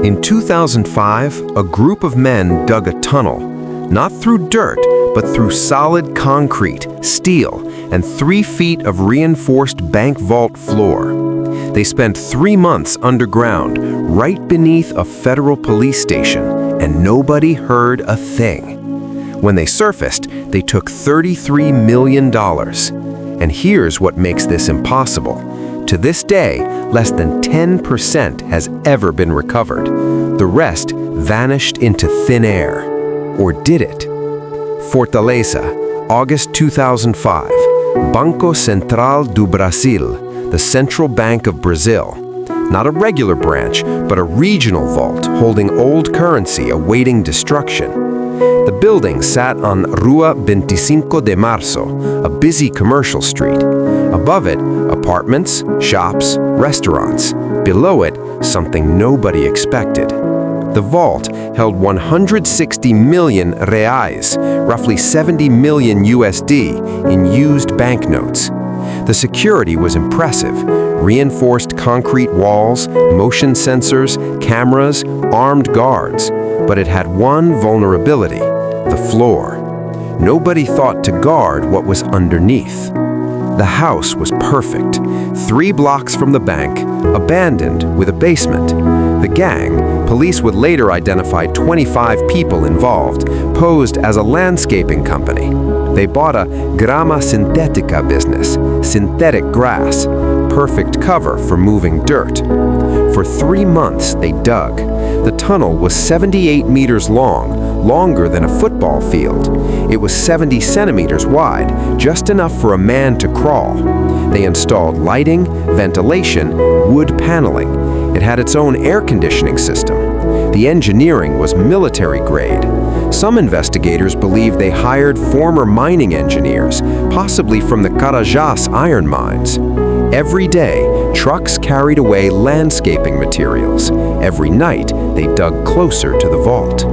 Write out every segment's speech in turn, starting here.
In 2005, a group of men dug a tunnel, not through dirt, but through solid concrete, steel, and 3 feet of reinforced bank vault floor. They spent 3 months underground, right beneath a federal police station, and nobody heard a thing. When they surfaced, they took $33 million. And here's what makes this impossible. To this day, less than 10% has ever been recovered. The rest vanished into thin air. Or did it? Fortaleza, August 2005. Banco Central do Brasil, the central bank of Brazil. Not a regular branch, but a regional vault holding old currency awaiting destruction. The building sat on Rua 25 de Marzo, a busy commercial street. Above it, apartments, shops, restaurants. Below it, something nobody expected. The vault held 160 million reais, roughly 70 million USD, in used banknotes. The security was impressive. Reinforced concrete walls, motion sensors, cameras, armed guards. But it had one vulnerability: the floor. Nobody thought to guard what was underneath. The house was perfect, 3 blocks from the bank, abandoned with a basement. The gang, police would later identify 25 people involved, posed as a landscaping company. They bought a grama sintética business, synthetic grass, perfect cover for moving dirt. For 3 months they dug. The tunnel was 78 meters long, longer than a football field. It was 70 centimeters wide, just enough for a man to crawl. They installed lighting, ventilation, wood paneling. It had its own air conditioning system. The engineering was military grade. Some investigators believe they hired former mining engineers, possibly from the Carajás iron mines. Every day, trucks carried away landscaping materials. Every night, they dug closer to the vault.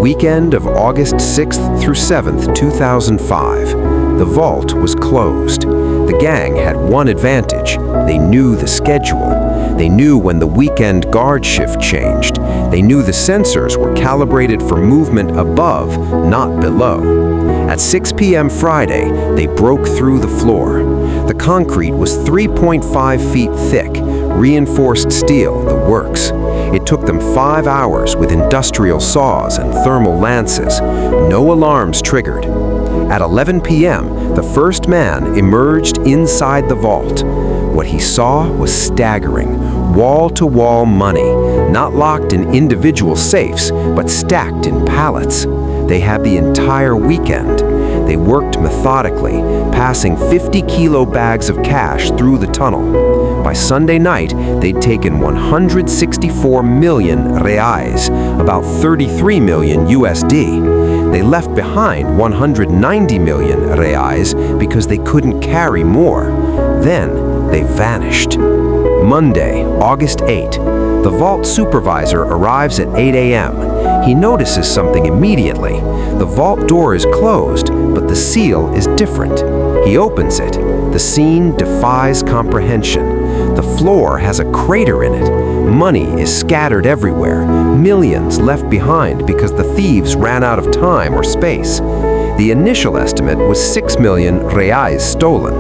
Weekend of August 6th through 7th, 2005. The vault was closed. The gang had one advantage. They knew the schedule. They knew when the weekend guard shift changed. They knew the sensors were calibrated for movement above, not below. At 6 p.m. Friday, they broke through the floor. The concrete was 3.5 feet thick, reinforced steel, the works. It took them 5 hours with industrial saws and thermal lances. No alarms triggered. At 11 p.m., the first man emerged inside the vault. What he saw was staggering. Wall-to-wall money, not locked in individual safes, but stacked in pallets. They had the entire weekend. They worked methodically, passing 50-kilo bags of cash through the tunnel. By Sunday night, they'd taken 164 million reais, about 33 million USD. They left behind 190 million reais because they couldn't carry more. Then they vanished. Monday, August 8. The vault supervisor arrives at 8 a.m. He notices something immediately. The vault door is closed, but the seal is different. He opens it. The scene defies comprehension. The floor has a crater in it. Money is scattered everywhere. Millions left behind because the thieves ran out of time or space. The initial estimate was 6 million reais stolen,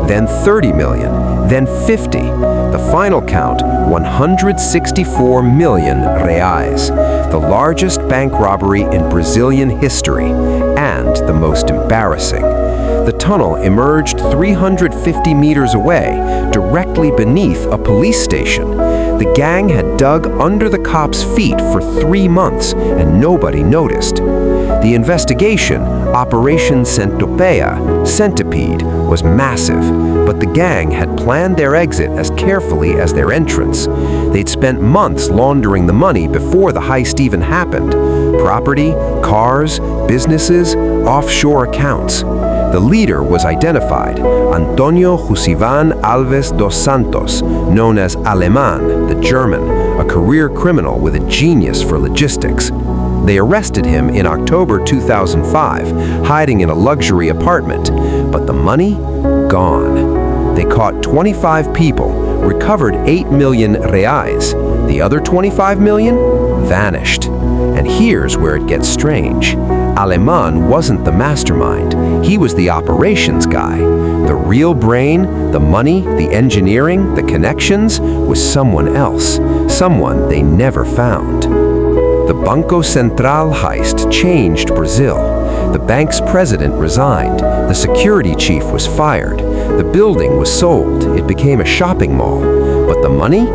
then 30 million, then 50. The final count, 164 million reais, the largest bank robbery in Brazilian history, and the most embarrassing. The tunnel emerged 350 meters away, directly beneath a police station. The gang had dug under the cops' feet for 3 months, and nobody noticed. The investigation, Operation Centipede, was massive, but the gang had planned their exit as carefully as their entrance. They'd spent months laundering the money before the heist even happened. Property, cars, businesses, offshore accounts. The leader was identified, Antonio Jusivan Alves dos Santos, known as Alemão, the German, a career criminal with a genius for logistics. They arrested him in October 2005, hiding in a luxury apartment. But the money? Gone. They caught 25 people, recovered 8 million reais. The other 25 million vanished. And here's where it gets strange. Alemão wasn't the mastermind. He was the operations guy. The real brain, the money, the engineering, the connections was someone else, someone they never found. The Banco Central heist changed Brazil. The bank's president resigned. The security chief was fired. The building was sold. It became a shopping mall. But the money?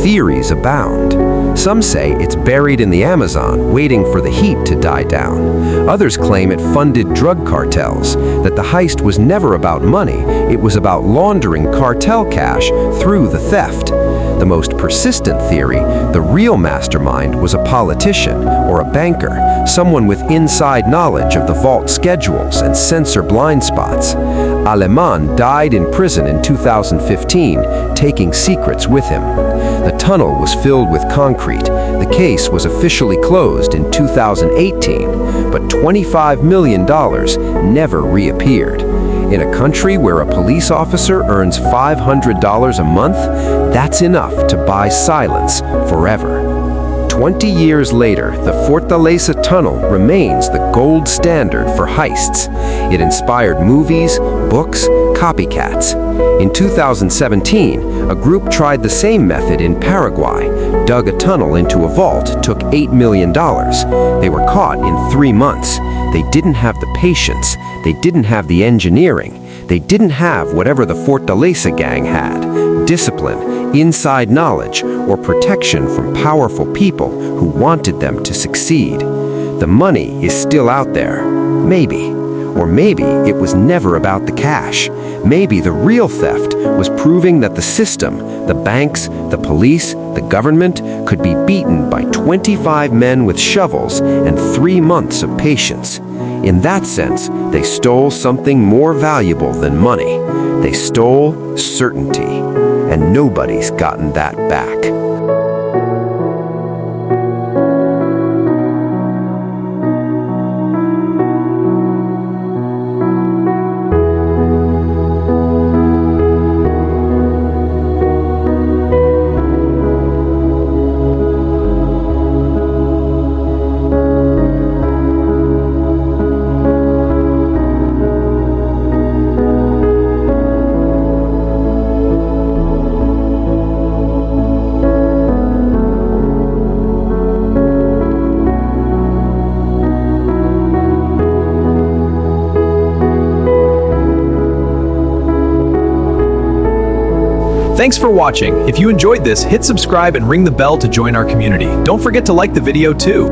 Theories abound. Some say it's buried in the Amazon, waiting for the heat to die down. Others claim it funded drug cartels, that the heist was never about money, it was about laundering cartel cash through the theft. The most persistent theory, the real mastermind was a politician or a banker, someone with inside knowledge of the vault schedules and censor blind spots. Alemão died in prison in 2015, taking secrets with him. The tunnel was filled with concrete. The case was officially closed in 2018, but $25 million never reappeared. In a country where a police officer earns $500 a month, that's enough to buy silence forever. 20 years later, the Fortaleza tunnel remains the gold standard for heists. It inspired movies, books, copycats. In 2017, a group tried the same method in Paraguay, dug a tunnel into a vault, took $8 million. They were caught in 3 months. They didn't have the patience. They didn't have the engineering. They didn't have whatever the Fortaleza gang had: discipline, inside knowledge, or protection from powerful people who wanted them to succeed. The money is still out there. Maybe. Or maybe it was never about the cash. Maybe the real theft was proving that the system, the banks, the police, the government, could be beaten by 25 men with shovels and 3 months of patience. In that sense, they stole something more valuable than money. They stole certainty. And nobody's gotten that back. Thanks for watching. If you enjoyed this, hit subscribe and ring the bell to join our community. Don't forget to like the video too.